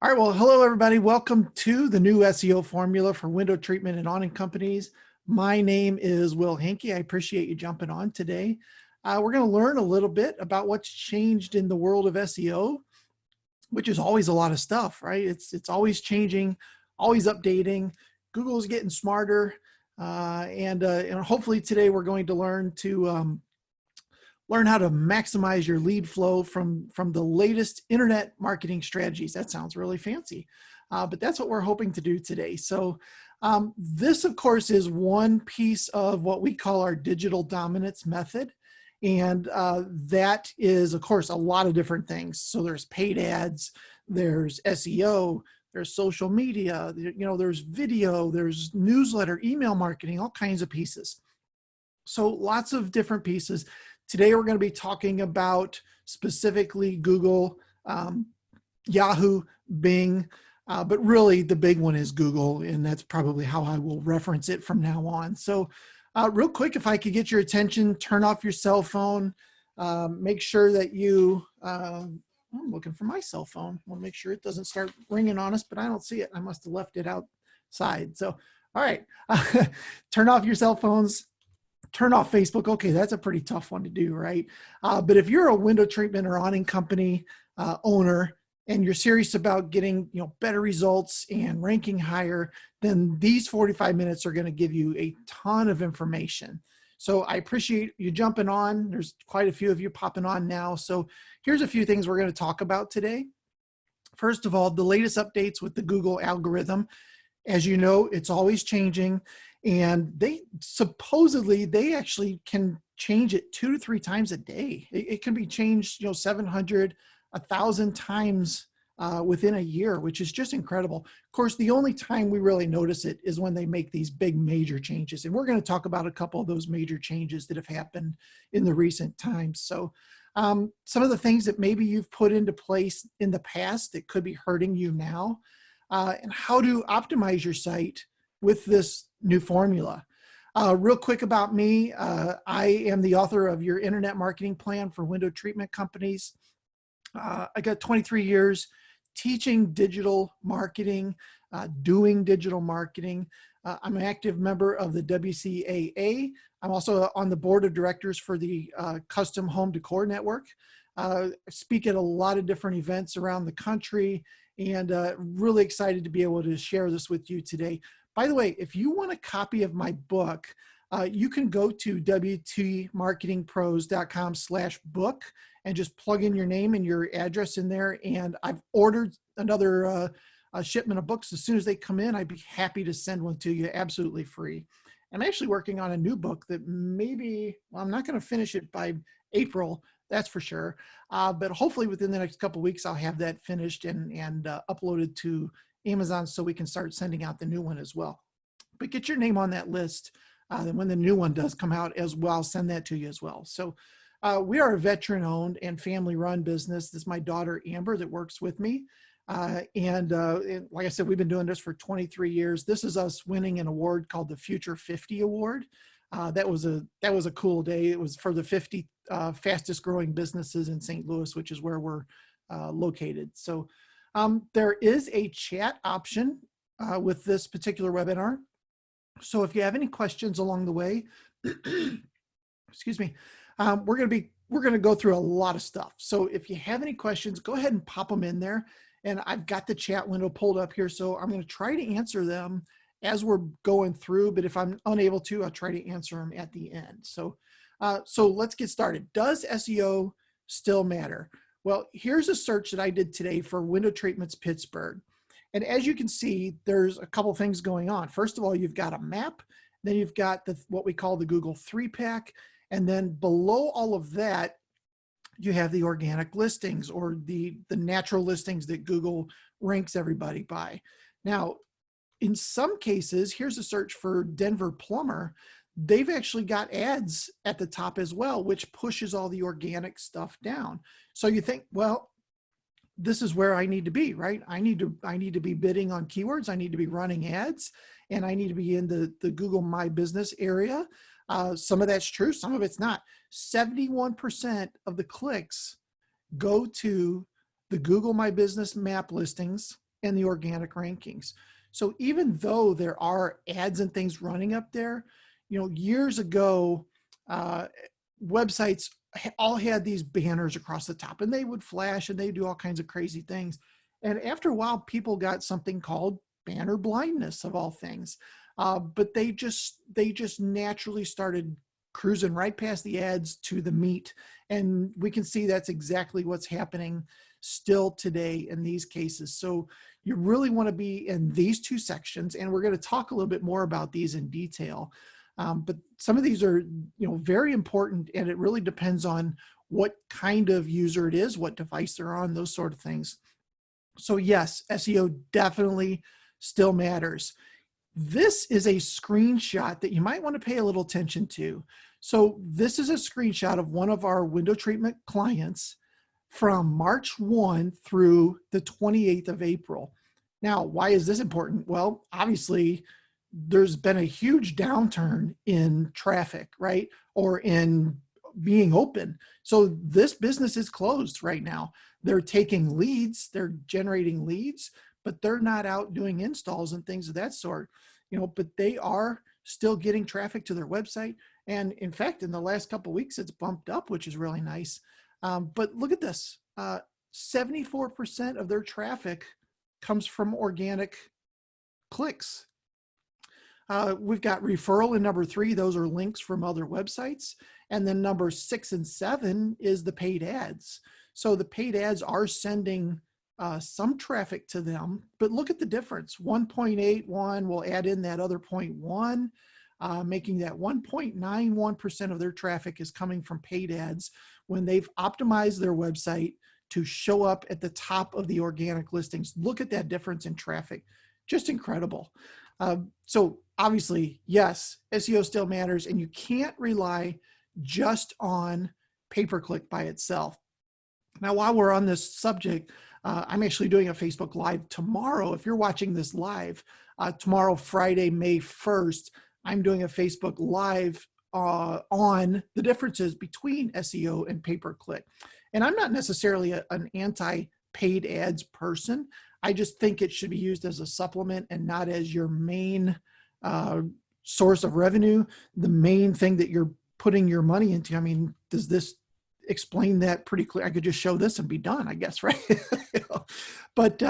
All right, well, hello everybody. Welcome to the new SEO formula for window treatment and awning companies. My name is Will Hankey. I appreciate you jumping on today. We're going to learn a little bit about what's changed in the world of SEO, which is always a lot of stuff, right? It's always changing, always updating. Google's getting smarter, and hopefully today we're going to learn how to maximize your lead flow from the latest internet marketing strategies. That sounds really fancy, but that's what we're hoping to do today. So this, of course, is one piece of what we call our digital dominance method. And that is, of course, a lot of different things. So there's paid ads, there's SEO, there's social media, there's video, there's newsletter, email marketing, all kinds of pieces. So lots of different pieces. Today, we're going to be talking about specifically Google, Yahoo, Bing, but really the big one is Google, and that's probably how I will reference it from now on. So real quick, if I could get your attention, turn off your cell phone, make sure that I'm looking for my cell phone. I want to make sure it doesn't start ringing on us, but I don't see it. I must have left it outside. So, all right, turn off your cell phones. Turn off Facebook. Okay, that's a pretty tough one to do, right? But if you're a window treatment or awning company owner and you're serious about getting better results and ranking higher, then these 45 minutes are going to give you a ton of information. So I appreciate you jumping on. There's quite a few of you popping on now. So here's a few things we're going to talk about today. First of all, the latest updates with the Google algorithm. As you know, it's always changing. And they actually can change it 2 to 3 times a day. It can be changed, 700, 1,000 times within a year, which is just incredible. Of course, the only time we really notice it is when they make these big major changes. And we're going to talk about a couple of those major changes that have happened in the recent times. So some of the things that maybe you've put into place in the past that could be hurting you now, and how to optimize your site with this new formula. Real quick about me, I am the author of Your Internet Marketing Plan for Window Treatment Companies. I got 23 years teaching digital marketing, doing digital marketing. I'm an active member of the WCAA. I'm also on the board of directors for the Custom Home Decor Network. I speak at a lot of different events around the country, and really excited to be able to share this with you today. By the way, if you want a copy of my book, you can go to wtmarketingpros.com/book and just plug in your name and your address in there. And I've ordered another shipment of books. As soon as they come in, I'd be happy to send one to you absolutely free. I'm actually working on a new book that I'm not going to finish it by April, that's for sure. But hopefully within the next couple of weeks, I'll have that finished and uploaded to Amazon so we can start sending out the new one as well. But get your name on that list. Then when the new one does come out as well, I'll send that to you as well. So we are a veteran-owned and family-run business. This is my daughter, Amber, that works with me. And like I said, we've been doing this for 23 years. This is us winning an award called the Future 50 Award. That was a cool day. It was for the 50 fastest growing businesses in St. Louis, which is where we're located. So there is a chat option with this particular webinar. So if you have any questions along the way, excuse me, we're going to go through a lot of stuff. So if you have any questions, go ahead and pop them in there. And I've got the chat window pulled up here, so I'm going to try to answer them as we're going through. But if I'm unable to, I'll try to answer them at the end. So let's get started. Does SEO still matter? Well, here's a search that I did today for window treatments Pittsburgh. And as you can see, there's a couple things going on. First of all, you've got a map, then you've got what we call the Google 3-pack, and then below all of that, you have the organic listings or the natural listings that Google ranks everybody by. Now, in some cases, here's a search for Denver plumber. They've actually got ads at the top as well, which pushes all the organic stuff down. So you think, well, this is where I need to be, right? I need to be bidding on keywords. I need to be running ads, and I need to be in the Google My Business area. Some of that's true, some of it's not. 71% of the clicks go to the Google My Business map listings and the organic rankings. So even though there are ads and things running up there, years ago, websites all had these banners across the top, and they would flash and they do all kinds of crazy things. And after a while, people got something called banner blindness, of all things. But they just naturally started cruising right past the ads to the meat. And we can see that's exactly what's happening still today in these cases. So you really want to be in these two sections, and we're going to talk a little bit more about these in detail. But some of these are, very important, and it really depends on what kind of user it is, what device they're on, those sort of things. So yes, SEO definitely still matters. This is a screenshot that you might want to pay a little attention to. So this is a screenshot of one of our window treatment clients from March 1 through the 28th of April. Now, why is this important? Well, obviously, there's been a huge downturn in traffic, right? Or in being open. So this business is closed right now. They're taking leads, they're generating leads, but they're not out doing installs and things of that sort, but they are still getting traffic to their website. And in fact, in the last couple of weeks, it's bumped up, which is really nice. But look at this, 74% of their traffic comes from organic clicks. We've got referral in number 3. Those are links from other websites. And then number 6 and 7 is the paid ads. So the paid ads are sending some traffic to them, but look at the difference. 1.81 will add in that other 0.1, making that 1.91% of their traffic is coming from paid ads when they've optimized their website to show up at the top of the organic listings. Look at that difference in traffic. Just incredible. So obviously, yes, SEO still matters, and you can't rely just on pay-per-click by itself. Now, while we're on this subject, I'm actually doing a Facebook Live tomorrow. If you're watching this live, tomorrow, Friday, May 1st, I'm doing a Facebook Live on the differences between SEO and pay-per-click. And I'm not necessarily an anti-paid ads person. I just think it should be used as a supplement and not as your main source of revenue, the main thing that you're putting your money into. I mean, does this explain that pretty clear? I could just show this and be done, I guess, right? But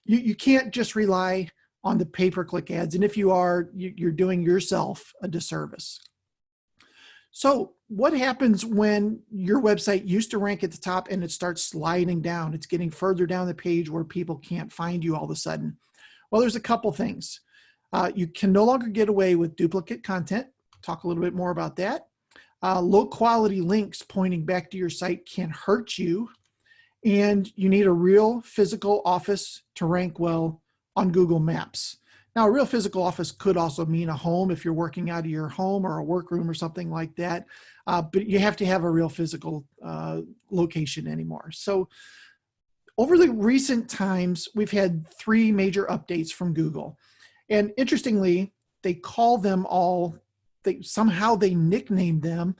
you can't just rely on the pay-per-click ads. And if you are, you're doing yourself a disservice. So what happens when your website used to rank at the top and it starts sliding down? It's getting further down the page where people can't find you all of a sudden. Well, there's a couple things. You can no longer get away with duplicate content. Talk a little bit more about that. Low quality links pointing back to your site can hurt you. And you need a real physical office to rank well on Google Maps. Now, a real physical office could also mean a home if you're working out of your home or a workroom or something like that. But you have to have a real physical location anymore. So over the recent times, we've had 3 major updates from Google. And interestingly, they call them all, somehow they nicknamed them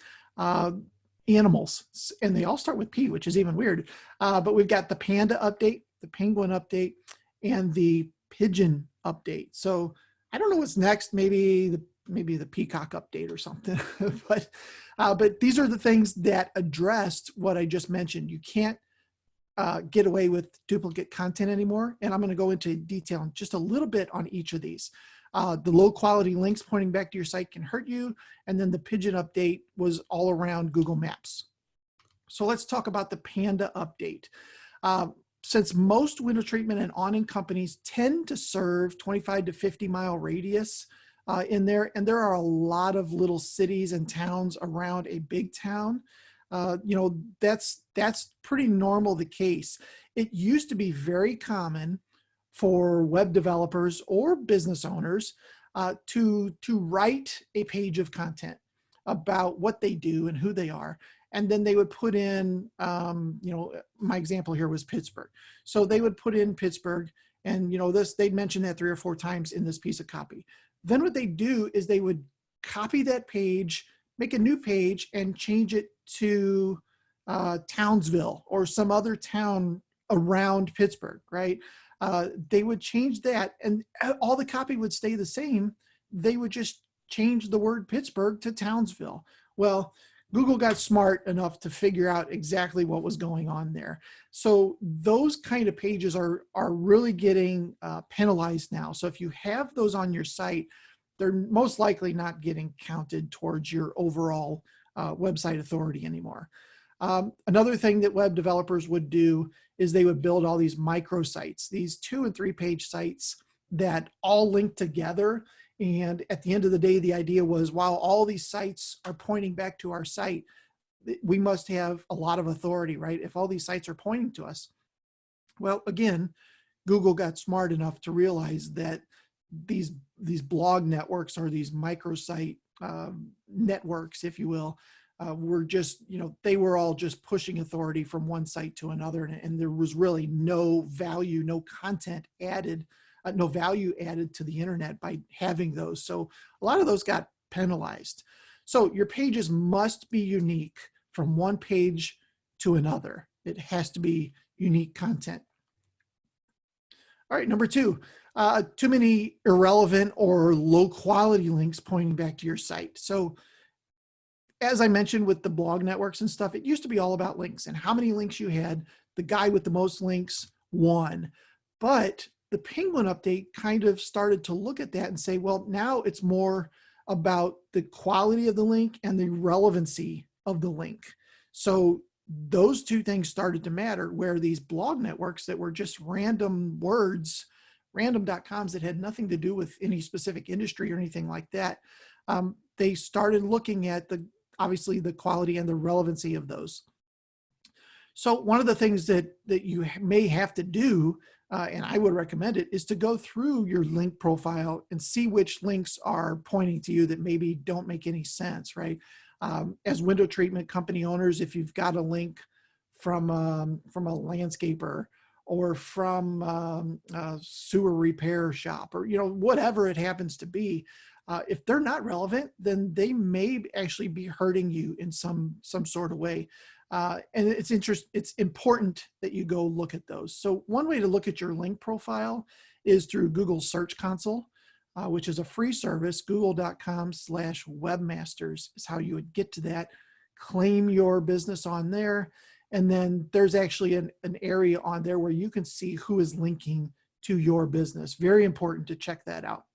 animals. And they all start with P, which is even weird. But we've got the panda update, the penguin update, and the pigeon update. So I don't know what's next. Maybe the peacock update or something. but these are the things that addressed what I just mentioned. You can't get away with duplicate content anymore. And I'm going to go into detail just a little bit on each of these. The low quality links pointing back to your site can hurt you. And then the pigeon update was all around Google Maps. So let's talk about the panda update. Since most window treatment and awning companies tend to serve 25 to 50 mile radius in there, and there are a lot of little cities and towns around a big town, that's pretty normal the case. It used to be very common for web developers or business owners to write a page of content about what they do and who they are. And then they would put in, my example here was Pittsburgh. So they would put in Pittsburgh and, they'd mention that 3 or 4 times in this piece of copy. Then what they do is they would copy that page, make a new page and change it to Townsville or some other town around Pittsburgh, right? They would change that and all the copy would stay the same. They would just change the word Pittsburgh to Townsville. Well, Google got smart enough to figure out exactly what was going on there. So those kind of pages are really getting penalized now. So if you have those on your site, they're most likely not getting counted towards your overall website authority anymore. Another thing that web developers would do is they would build all these microsites, these 2- and 3-page sites that all link together. And at the end of the day, the idea was, while all these sites are pointing back to our site, we must have a lot of authority, right? If all these sites are pointing to us. Well, again, Google got smart enough to realize that these blog networks, or these microsite networks, if you will, were just, they were all just pushing authority from one site to another. And there was really no value, no content added, no value added to the internet by having those. So a lot of those got penalized. So your pages must be unique from one page to another. It has to be unique content. All right, number 2, too many irrelevant or low quality links pointing back to your site. So as I mentioned with the blog networks and stuff, it used to be all about links and how many links you had. The guy with the most links won. But the Penguin update kind of started to look at that and say, well, now it's more about the quality of the link and the relevancy of the link. So those two things started to matter, where these blog networks that were just random words, random.coms that had nothing to do with any specific industry or anything like that, they started looking at obviously the quality and the relevancy of those. So one of the things that you may have to do, and I would recommend it, is to go through your link profile and see which links are pointing to you that maybe don't make any sense, right? As window treatment company owners, if you've got a link from a landscaper or from a sewer repair shop, or whatever it happens to be, if they're not relevant, then they may actually be hurting you in some sort of way. And it's important that you go look at those. So one way to look at your link profile is through Google Search Console, which is a free service. Google.com/webmasters is how you would get to that. Claim your business on there. And then there's actually an area on there where you can see who is linking to your business. Very important to check that out.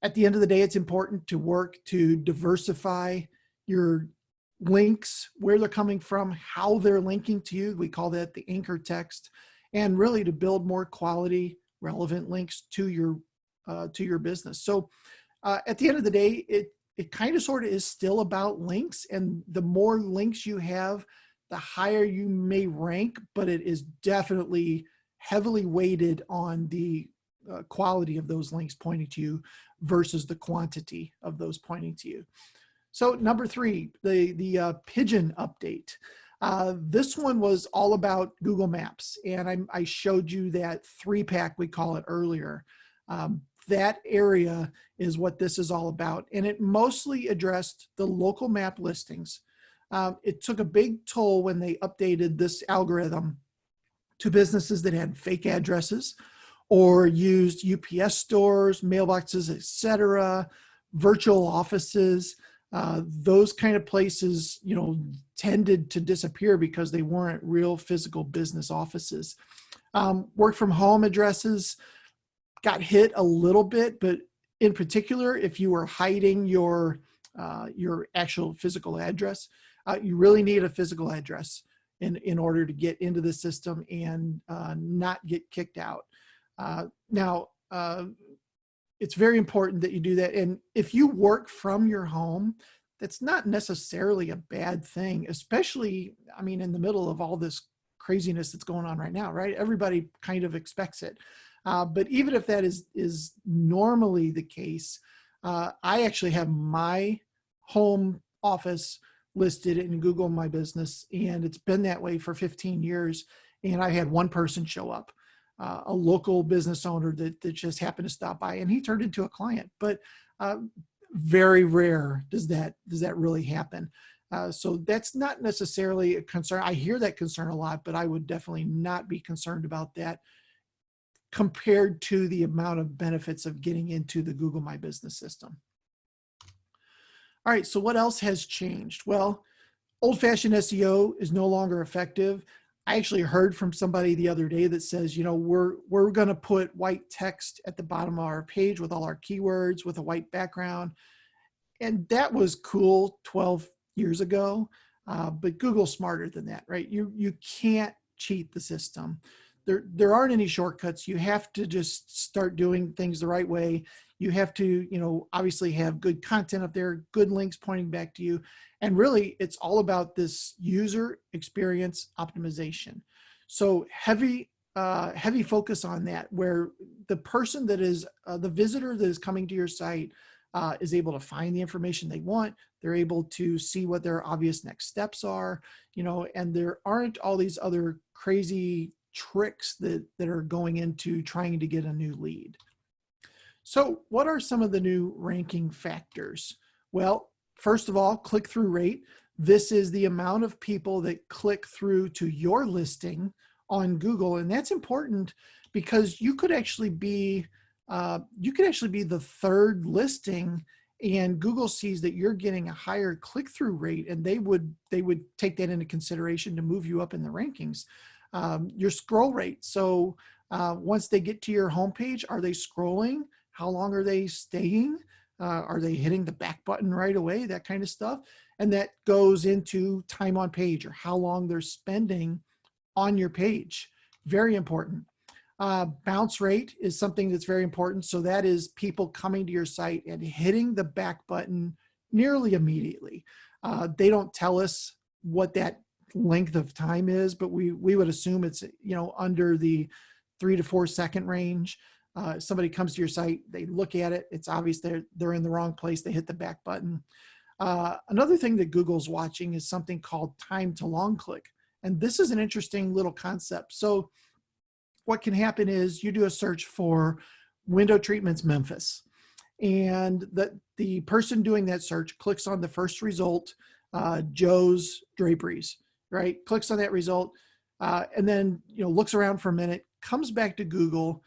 At the end of the day, it's important to work to diversify your links, where they're coming from, how they're linking to you. We call that the anchor text, and really to build more quality, relevant links to your business. So at the end of the day, it kind of sort of is still about links, and the more links you have, the higher you may rank, but it is definitely heavily weighted on the quality of those links pointing to you versus the quantity of those pointing to you. So number 3, the Pigeon update. This one was all about Google Maps, and I showed you that 3-pack, we call it, earlier. That area is what this is all about, and it mostly addressed the local map listings. It took a big toll when they updated this algorithm to businesses that had fake addresses or used UPS stores, mailboxes, etc., virtual offices. Those kind of places, tended to disappear because they weren't real physical business offices. Work from home addresses got hit a little bit, but in particular, if you were hiding your actual physical address, you really need a physical address in order to get into the system and not get kicked out. Now, it's very important that you do that. And if you work from your home, that's not necessarily a bad thing, especially, in the middle of all this craziness that's going on right now, right? Everybody kind of expects it. But even if that is normally the case, I actually have my home office listed in Google My Business, and it's been that way for 15 years. And I had one person show up, a local business owner that just happened to stop by, and he turned into a client. But very rare does that really happen. So that's not necessarily a concern. I hear that concern a lot, but I would definitely not be concerned about that compared to the amount of benefits of getting into the Google My Business system. All right, so what else has changed? Well, old-fashioned SEO is no longer effective. I actually heard from somebody the other day that says, you know, we're going to put white text at the bottom of our page with all our keywords with a white background. And that was cool 12 years ago, but Google's smarter than that, right? You can't cheat the system. There aren't any shortcuts. You have to just start doing things the right way. You have to, you know, obviously have good content up there, good links pointing back to you. And really, it's all about this user experience optimization. So heavy focus on that, where the person that is the visitor that is coming to your site is able to find the information they want. They're able to see what their obvious next steps are, you know, and there aren't all these other crazy tricks that are going into trying to get a new lead. So what are some of the new ranking factors? Well, first of all, click-through rate. This is the amount of people that click through to your listing on Google. And that's important because you could actually be the third listing, and Google sees that you're getting a higher click-through rate, and they would take that into consideration to move you up in the rankings. Your scroll rate. So once they get to your homepage, are they scrolling? How long are they staying? Are they hitting the back button right away? That kind of stuff. And that goes into time on page, or how long they're spending on your page. Very important. Bounce rate is something that's very important. So that is people coming to your site and hitting the back button nearly immediately. They don't tell us what that length of time is, but we would assume it's, you know, under the 3 to 4 second range. Somebody comes to your site, they look at it, it's obvious they're in the wrong place, they hit the back button. Another thing that Google's watching is something called time to long click. And this is an interesting little concept. So what can happen is you do a search for window treatments Memphis, and the person doing that search clicks on the first result, Joe's Draperies, right? Clicks on that result, and then, you know, looks around for a minute, comes back to Google.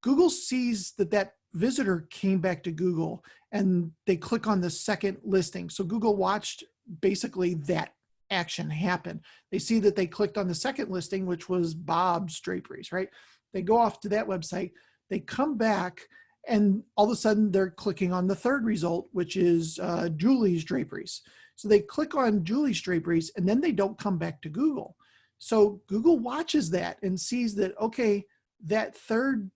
Google sees that visitor came back to Google, and they click on the second listing. So Google watched basically that action happen. They see that they clicked on the second listing, which was Bob's Draperies, right? They go off to that website, they come back, and all of a sudden they're clicking on the third result, which is Julie's Draperies. So they click on Julie's Draperies, and then they don't come back to Google. So Google watches that and sees that, okay, that third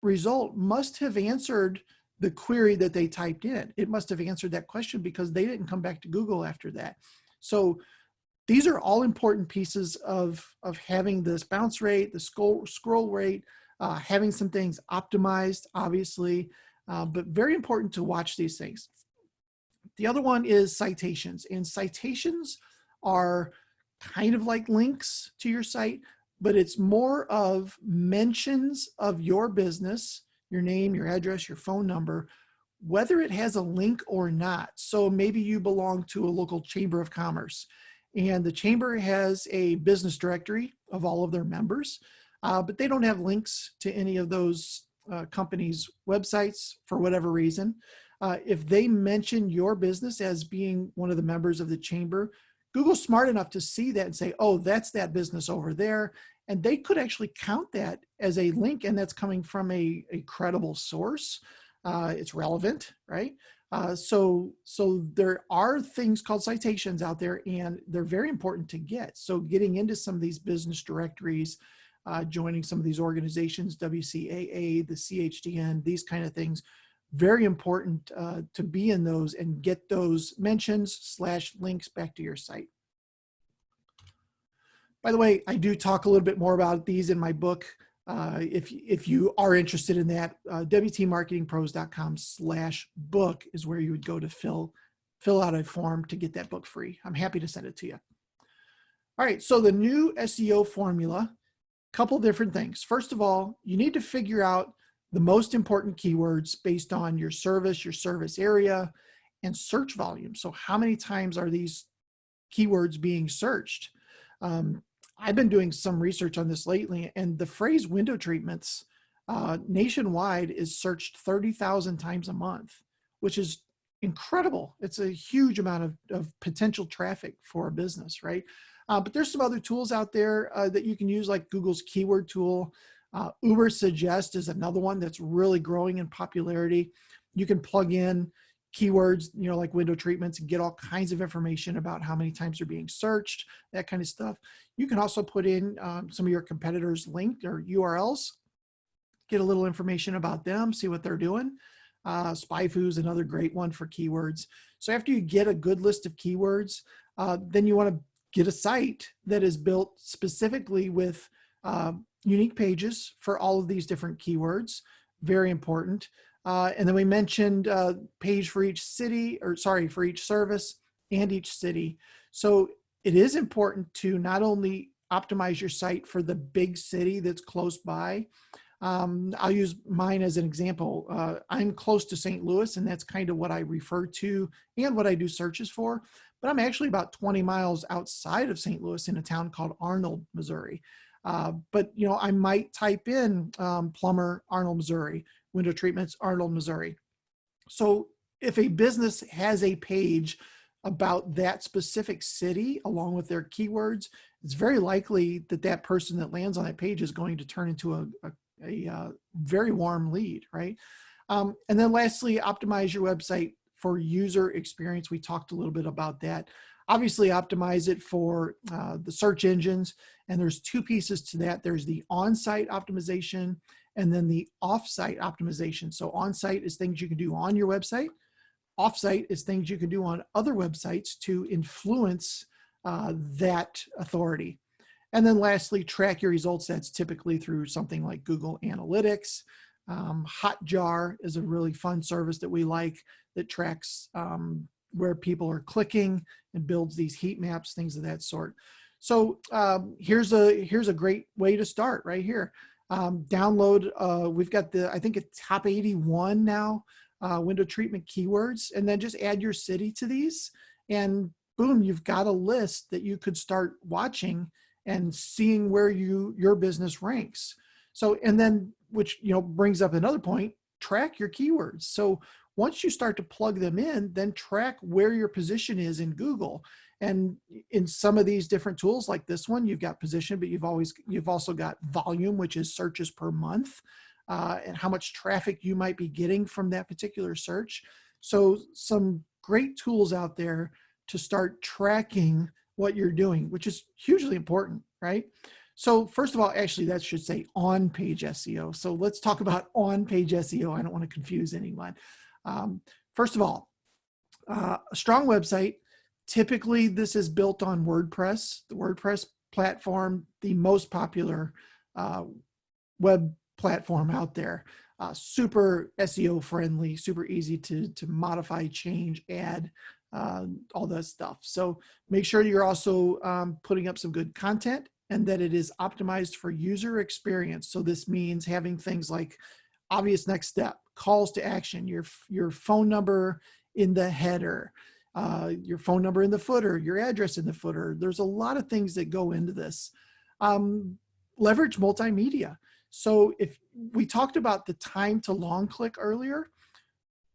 result must have answered the query that they typed in. It must have answered that question because they didn't come back to Google after that. So these are all important pieces of having this bounce rate, the scroll rate, having some things optimized, obviously, but very important to watch these things. The other one is citations, and citations are kind of like links to your site, but it's more of mentions of your business, your name, your address, your phone number, whether it has a link or not. So maybe you belong to a local chamber of commerce, and the chamber has a business directory of all of their members, but they don't have links to any of those companies' websites for whatever reason. If they mention your business as being one of the members of the chamber, Google's smart enough to see that and say, oh, that's that business over there. And they could actually count that as a link, and that's coming from a credible source. It's relevant, right? So there are things called citations out there, and they're very important to get. So getting into some of these business directories, joining some of these organizations, WCAA, the CHDN, these kind of things, very important to be in those and get those mentions / links back to your site. By the way, I do talk a little bit more about these in my book. If you are interested in that, wtmarketingpros.com/book is where you would go to fill out a form to get that book free. I'm happy to send it to you. All right, so the new SEO formula, couple different things. First of all, you need to figure out the most important keywords based on your service area, and search volume. So how many times are these keywords being searched? I've been doing some research on this lately, and the phrase window treatments nationwide is searched 30,000 times a month, which is incredible. It's a huge amount of potential traffic for a business, right? But there's some other tools out there that you can use, like Google's keyword tool. Uber Suggest is another one that's really growing in popularity. You can plug in keywords, like window treatments, and get all kinds of information about how many times they're being searched, that kind of stuff. You can also put in some of your competitors' link or URLs, get a little information about them, see what they're doing. SpyFu is another great one for keywords. So after you get a good list of keywords, then you want to get a site that is built specifically with unique pages for all of these different keywords. Very important. And then we mentioned page for each city, for each service and each city. So it is important to not only optimize your site for the big city that's close by. I'll use mine as an example. I'm close to St. Louis, and that's kind of what I refer to and what I do searches for. But I'm actually about 20 miles outside of St. Louis in a town called Arnold, Missouri. But I might type in plumber, Arnold, Missouri, window treatments, Arnold, Missouri. So if a business has a page about that specific city along with their keywords, it's very likely that that person that lands on that page is going to turn into a very warm lead, right? And then lastly, optimize your website for user experience. We talked a little bit about that. Obviously, optimize it for the search engines, and there's two pieces to that. There's the on-site optimization and then the off-site optimization. So on-site is things you can do on your website. Off-site is things you can do on other websites to influence that authority. And then lastly, track your results. That's typically through something like Google Analytics. Hotjar is a really fun service that we like that tracks where people are clicking and builds these heat maps, things of that sort. So here's a great way to start right here. Download, we've got I think it's top 81 now, window treatment keywords, and then just add your city to these, and boom, you've got a list that you could start watching and seeing where your business ranks. So, and then, which, brings up another point, track your keywords. So once you start to plug them in, then track where your position is in Google. And in some of these different tools like this one, you've got position, but you've also got volume, which is searches per month, and how much traffic you might be getting from that particular search. So some great tools out there to start tracking what you're doing, which is hugely important, right? So first of all, actually that should say on-page SEO. So let's talk about on-page SEO. I don't want to confuse anyone. First of all, a strong website, typically this is built on WordPress, the WordPress platform, the most popular web platform out there. Super SEO friendly, super easy to modify, change, add, all that stuff. So make sure you're also putting up some good content and that it is optimized for user experience. So this means having things like obvious next step, calls to action, your phone number in the header, your phone number in the footer, your address in the footer. There's a lot of things that go into this. Leverage multimedia. So if we talked about the time to long click earlier,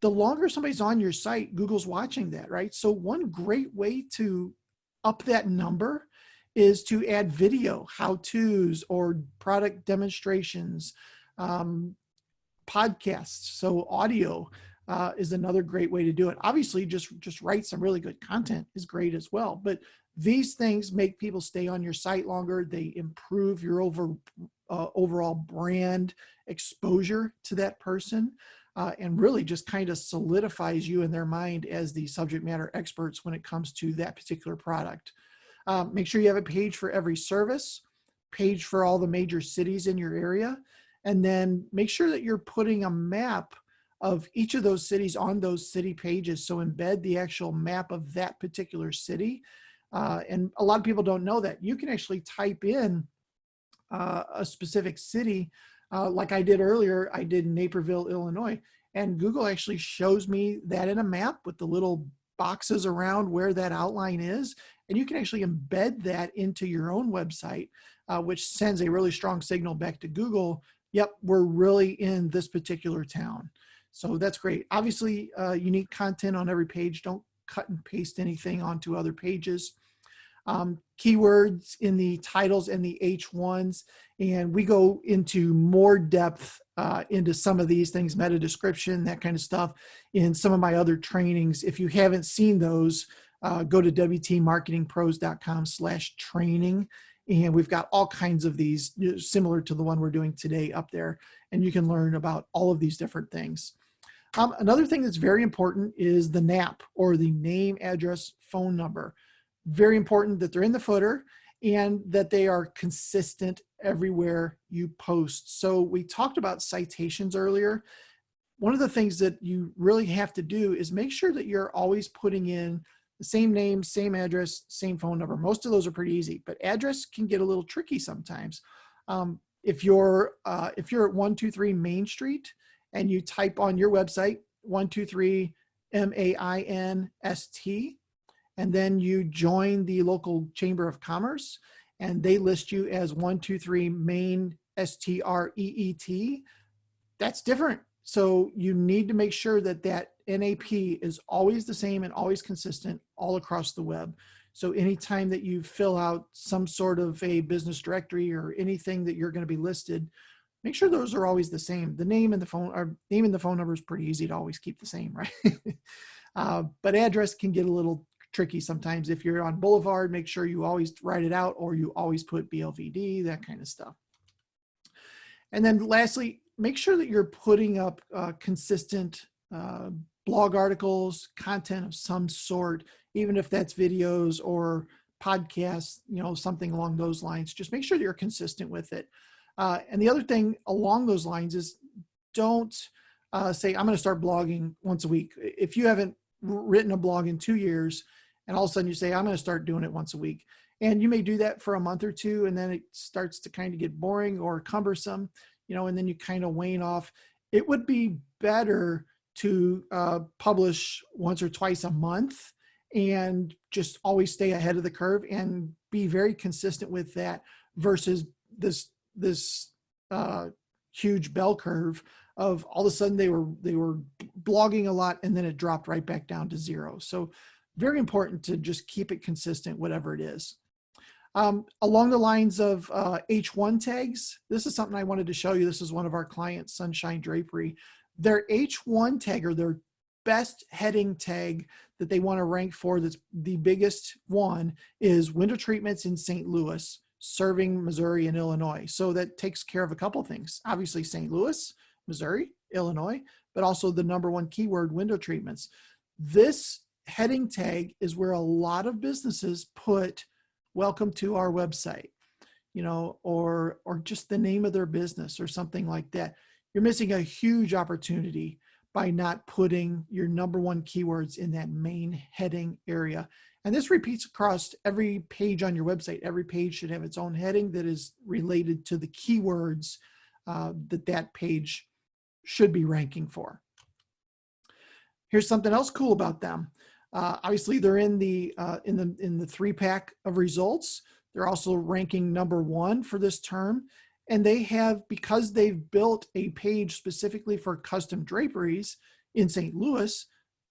the longer somebody's on your site, Google's watching that, right? So one great way to up that number is to add video, how-tos, or product demonstrations, podcasts. So audio is another great way to do it. Obviously, just write some really good content is great as well. But these things make people stay on your site longer. They improve your overall brand exposure to that person. And really just kind of solidifies you in their mind as the subject matter experts when it comes to that particular product. Make sure you have a page for every service, page for all the major cities in your area, and then make sure that you're putting a map of each of those cities on those city pages. So embed the actual map of that particular city. And a lot of people don't know that. You can actually type in a specific city, like I did earlier. I did Naperville, Illinois, and Google actually shows me that in a map with the little boxes around where that outline is. And you can actually embed that into your own website, which sends a really strong signal back to Google yep, we're really in this particular town. So that's great. Obviously, unique content on every page. Don't cut and paste anything onto other pages. Keywords in the titles and the H1s. And we go into more depth into some of these things, meta description, that kind of stuff, in some of my other trainings. If you haven't seen those, go to wtmarketingpros.com/training. And we've got all kinds of these similar to the one we're doing today up there. And you can learn about all of these different things. Another thing that's very important is the NAP, or the name, address, phone number. Very important that they're in the footer and that they are consistent everywhere you post. So we talked about citations earlier. One of the things that you really have to do is make sure that you're always putting in the same name, same address, same phone number. Most of those are pretty easy, but address can get a little tricky sometimes. If you're at 123 Main Street and you type on your website 123 MAINST, and then you join the local Chamber of Commerce and they list you as 123 Main STREET, that's different. So you need to make sure that that NAP is always the same and always consistent all across the web. So anytime that you fill out some sort of a business directory or anything that you're going to be listed, make sure those are always the same. The name and the phone number is pretty easy to always keep the same, right? But address can get a little tricky sometimes. If you're on Boulevard, make sure you always write it out, or you always put BLVD, that kind of stuff. And then lastly, make sure that you're putting up consistent blog articles, content of some sort, even if that's videos or podcasts, something along those lines. Just make sure that you're consistent with it. And the other thing along those lines is, don't say, I'm going to start blogging once a week. If you haven't written a blog in 2 years, and all of a sudden you say, I'm going to start doing it once a week. And you may do that for a month or two, and then it starts to kind of get boring or cumbersome, and then you kind of wane off. It would be better to publish once or twice a month and just always stay ahead of the curve and be very consistent with that, versus this huge bell curve of all of a sudden they were blogging a lot and then it dropped right back down to zero. So very important to just keep it consistent, whatever it is. Along the lines of H1 tags, this is something I wanted to show you. This is one of our clients, Sunshine Drapery. Their H1 tag, or their best heading tag that they want to rank for, that's the biggest one, is window treatments in St. Louis, serving Missouri and Illinois. So that takes care of a couple of things. Obviously St. Louis, Missouri, Illinois, but also the /1 keyword, window treatments. This heading tag is where a lot of businesses put welcome to our website, or just the name of their business or something like that. You're missing a huge opportunity by not putting your #1 keywords in that main heading area. And this repeats across every page on your website. Every page should have its own heading that is related to the keywords that page should be ranking for. Here's something else cool about them. Obviously, they're in the 3-pack of results. They're also ranking #1 for this term. And they have, because they've built a page specifically for custom draperies in St. Louis,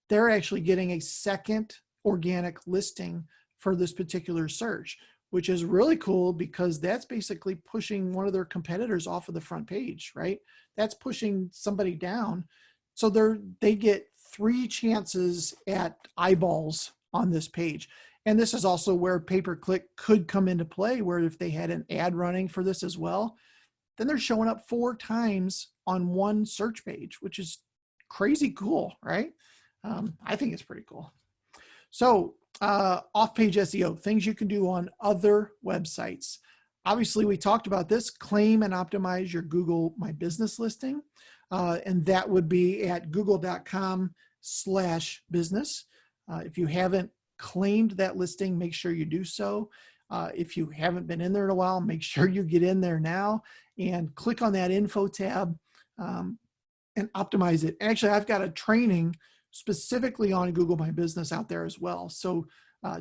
they're actually getting a second organic listing for this particular search, which is really cool, because that's basically pushing one of their competitors off of the front page, right? That's pushing somebody down. So they get 3 chances at eyeballs on this page. And this is also where pay-per-click could come into play, where if they had an ad running for this as well, then they're showing up 4 times on one search page, which is crazy cool, right? I think it's pretty cool. So off-page SEO, things you can do on other websites. Obviously, we talked about this, claim and optimize your Google My Business listing. And that would be at google.com/business. If you haven't claimed that listing, make sure you do so. If you haven't been in there in a while, make sure you get in there now and click on that info tab and optimize it. Actually, I've got a training specifically on Google My Business out there as well. So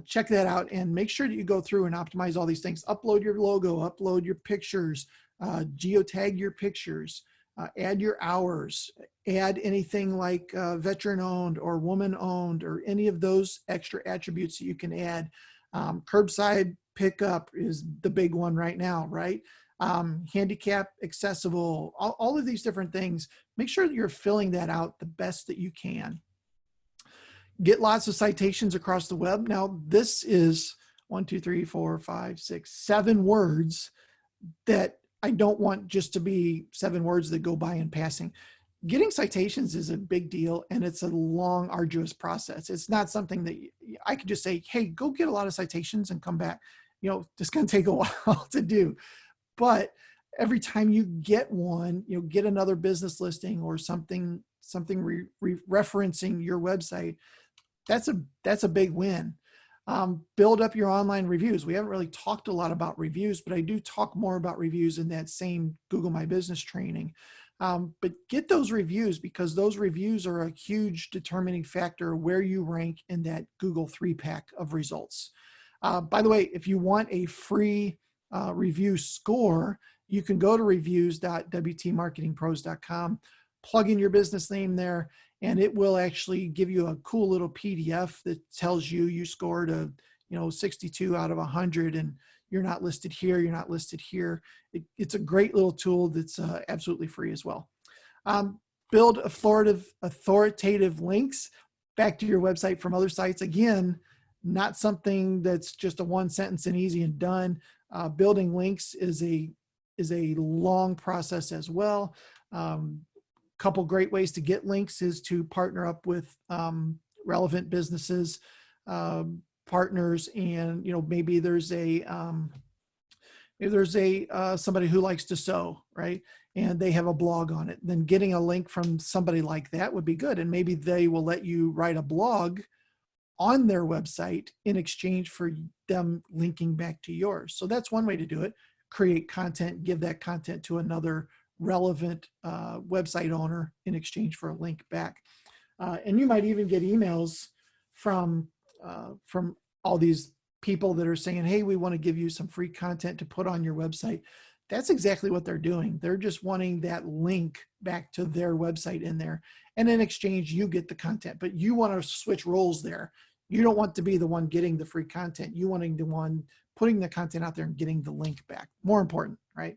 check that out and make sure that you go through and optimize all these things. Upload your logo, upload your pictures, geotag your pictures, add your hours, add anything like veteran owned or woman owned or any of those extra attributes that you can add. Curbside pickup is the big one right now, right? Handicap accessible, all of these different things. Make sure that you're filling that out the best that you can. Get lots of citations across the web. Now, this is 1, 2, 3, 4, 5, 6, 7 words that I don't want just to be 7 words that go by in passing. Getting citations is a big deal, and it's a long, arduous process. It's not something that I could just say, hey, go get a lot of citations and come back. You know, it's going to take a while to do. But every time you get one, you know, get another business listing or something referencing your website, that's a big win. Build up your online reviews. We haven't really talked a lot about reviews, but I do talk more about reviews in that same Google My Business training. But get those reviews, because those reviews are a huge determining factor where you rank in that Google 3-pack of results. By the way, if you want a free review score, you can go to reviews.wtmarketingpros.com, plug in your business name there, and it will actually give you a cool little PDF that tells you scored a 62 out of 100, and you're not listed here, you're not listed here. It's a great little tool that's absolutely free as well. Build authoritative links back to your website from other sites. Again, not something that's just a one sentence and easy and done. Building links is a long process as well. Couple great ways to get links is to partner up with relevant businesses, partners, and maybe there's somebody who likes to sew, right? And they have a blog on it. Then getting a link from somebody like that would be good, and maybe they will let you write a blog on their website in exchange for them linking back to yours. So that's one way to do it. Create content, give that content to another relevant website owner in exchange for a link back. And you might even get emails from all these people that are saying, hey, we want to give you some free content to put on your website. That's exactly what they're doing. They're just wanting that link back to their website in there. And in exchange, you get the content, but you want to switch roles there. You don't want to be the one getting the free content. You wanting the one putting the content out there and getting the link back. More important, right?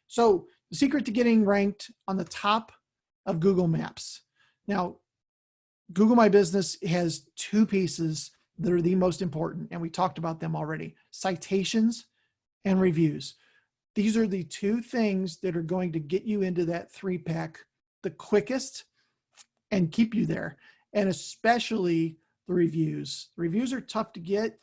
So the secret to getting ranked on the top of Google Maps. Now, Google My Business has 2 pieces that are the most important, and we talked about them already: citations and reviews. These are the 2 things that are going to get you into that 3-pack the quickest and keep you there, and especially the reviews. The reviews are tough to get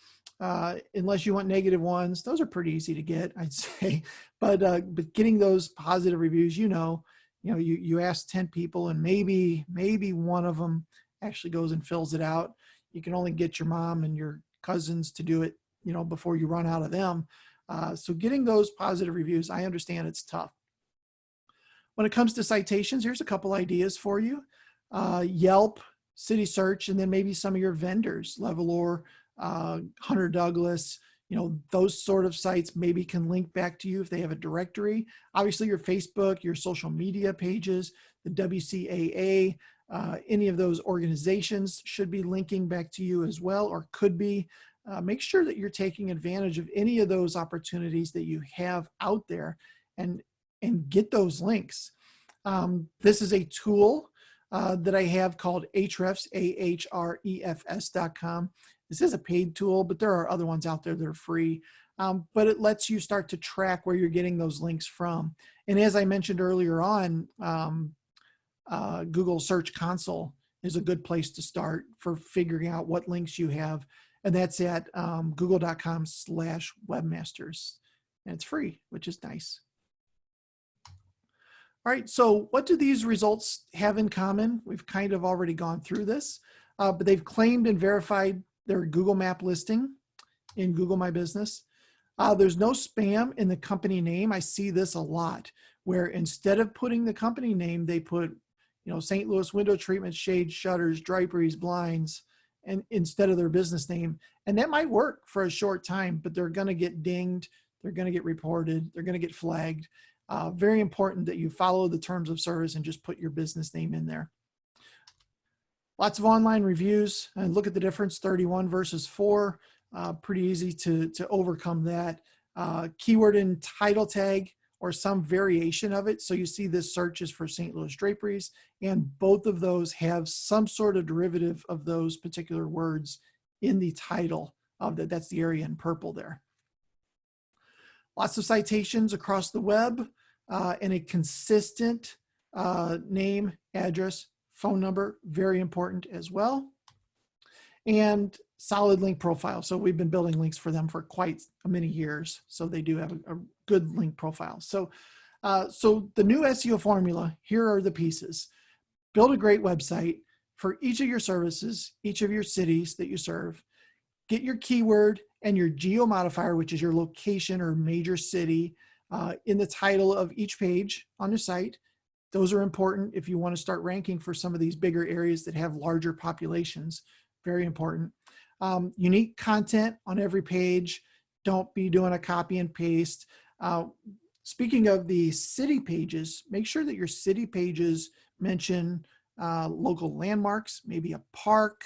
unless you want negative ones. Those are pretty easy to get, I'd say. But getting those positive reviews, you ask 10 people and maybe one of them actually goes and fills it out. You can only get your mom and your cousins to do it, before you run out of them. So getting those positive reviews, I understand it's tough. When it comes to citations, here's a couple ideas for you. Yelp, City Search, and then maybe some of your vendors, Levelor, Hunter Douglas, those sort of sites maybe can link back to you if they have a directory. Obviously, your Facebook, your social media pages, the WCAA, any of those organizations should be linking back to you as well, or could be. Make sure that you're taking advantage of any of those opportunities that you have out there and get those links. This is a tool that I have called Ahrefs, ahrefs.com. This is a paid tool, but there are other ones out there that are free. But it lets you start to track where you're getting those links from. And as I mentioned earlier on, Google Search Console is a good place to start for figuring out what links you have. And that's at google.com/webmasters. And it's free, which is nice. All right, so what do these results have in common? We've kind of already gone through this, but they've claimed and verified their Google Map listing in Google My Business. There's no spam in the company name. I see this a lot, where instead of putting the company name, they put, St. Louis Window Treatment, Shades, Shutters, Draperies, Blinds, and instead of their business name. And that might work for a short time, but they're going to get dinged. They're going to get reported. They're going to get flagged. Very important that you follow the terms of service and just put your business name in there. Lots of online reviews, and look at the difference, 31 versus 4. Pretty easy to overcome that. Keyword and title tag or some variation of it. So you see this search is for St. Louis draperies, and both of those have some sort of derivative of those particular words in the title of that. That's the area in purple there. Lots of citations across the web, and a consistent name, address, phone number, very important as well. And solid link profile. So we've been building links for them for quite many years. So they do have a good link profile. So, so the new SEO formula, here are the pieces. Build a great website for each of your services, each of your cities that you serve. Get your keyword and your geo modifier, which is your location or major city, in the title of each page on your site. Those are important if you want to start ranking for some of these bigger areas that have larger populations. Very important. Unique content on every page. Don't be doing a copy and paste. Speaking of the city pages, make sure that your city pages mention local landmarks, maybe a park.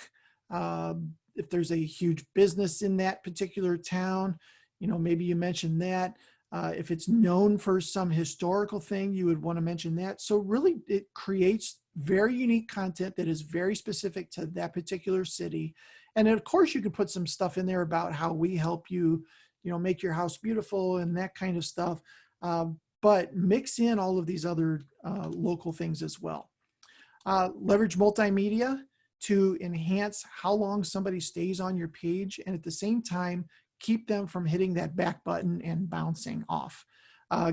If there's a huge business in that particular town, you know, maybe you mention that. If it's known for some historical thing, you would want to mention that. So really, it creates very unique content that is very specific to that particular city. And then of course, you can put some stuff in there about how we help you, you know, make your house beautiful and that kind of stuff. But mix in all of these other local things as well. Leverage multimedia to enhance how long somebody stays on your page, and at the same time, keep them from hitting that back button and bouncing off.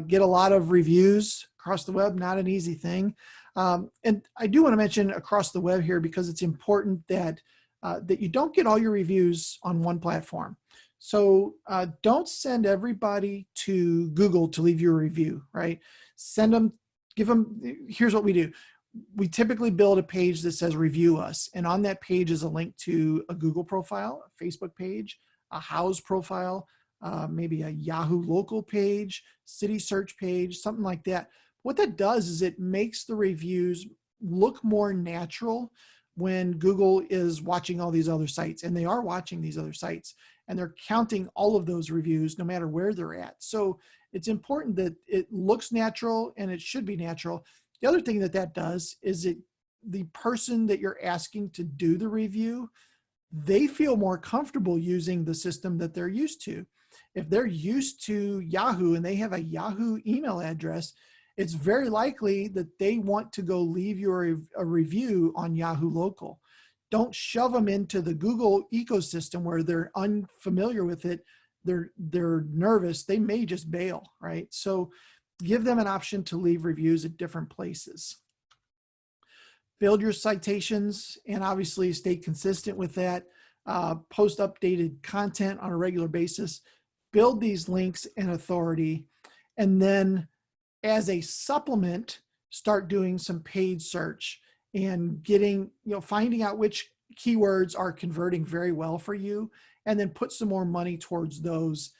Get a lot of reviews across the web, not an easy thing. And I do want to mention across the web here, because it's important that, that you don't get all your reviews on one platform. So don't send everybody to Google to leave you a review, right? Send them, give them, here's what we do. We typically build a page that says review us. And on that page is a link to a Google profile, a Facebook page, a house profile, maybe a Yahoo local page, city search page, something like that. What that does is it makes the reviews look more natural when Google is watching all these other sites, and they are watching these other sites, and they're counting all of those reviews no matter where they're at. So it's important that it looks natural, and it should be natural. The other thing that that does is the person that you're asking to do the review, they feel more comfortable using the system that they're used to. If they're used to Yahoo and they have a Yahoo email address, it's very likely that they want to go leave you a review on Yahoo Local. Don't shove them into the Google ecosystem where they're unfamiliar with it. They're nervous. They may just bail, right? So give them an option to leave reviews at different places. Build your citations and obviously stay consistent with that. Post updated content on a regular basis. Build these links and authority. And then as a supplement, start doing some paid search and getting, you know, finding out which keywords are converting very well for you, and then put some more money towards those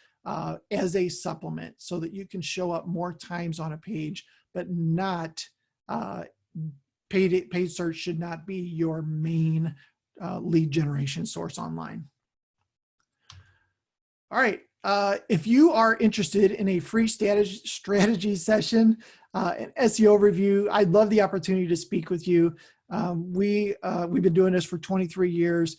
as a supplement so that you can show up more times on a page, but not paid search should not be your main lead generation source online. All right. If you are interested in a free strategy session, an SEO review, I'd love the opportunity to speak with you. We've been doing this for 23 years.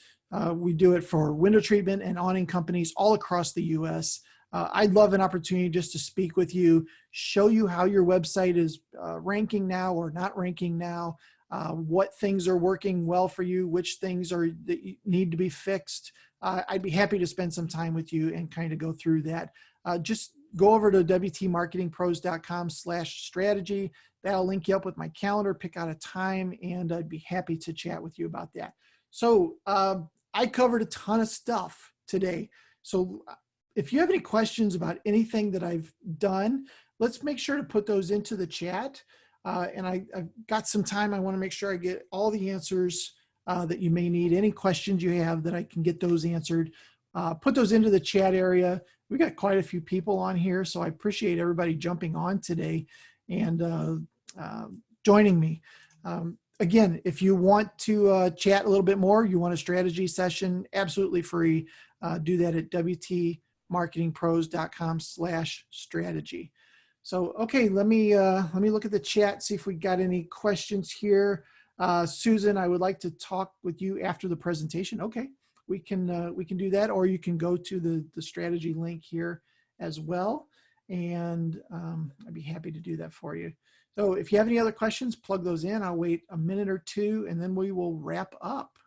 We do it for window treatment and awning companies all across the US. I'd love an opportunity just to speak with you, show you how your website is ranking now or not ranking now, what things are working well for you, which things that need to be fixed. I'd be happy to spend some time with you and kind of go through that. Just go over to wtmarketingpros.com/strategy. That'll link you up with my calendar, pick out a time, and I'd be happy to chat with you about that. So I covered a ton of stuff today. So if you have any questions about anything that I've done, let's make sure to put those into the chat. And I've got some time. I want to make sure I get all the answers that you may need. Any questions you have that I can get those answered, put those into the chat area. we got quite a few people on here, so I appreciate everybody jumping on today and joining me. Again, if you want to chat a little bit more, you want a strategy session, absolutely free. Do that at wtmarketingpros.com/strategy. So, okay, let me look at the chat, see if we got any questions here. Susan, I would like to talk with you after the presentation. Okay, we can do that, or you can go to the strategy link here as well, and I'd be happy to do that for you. So if you have any other questions, plug those in. I'll wait a minute or two, and then we will wrap up.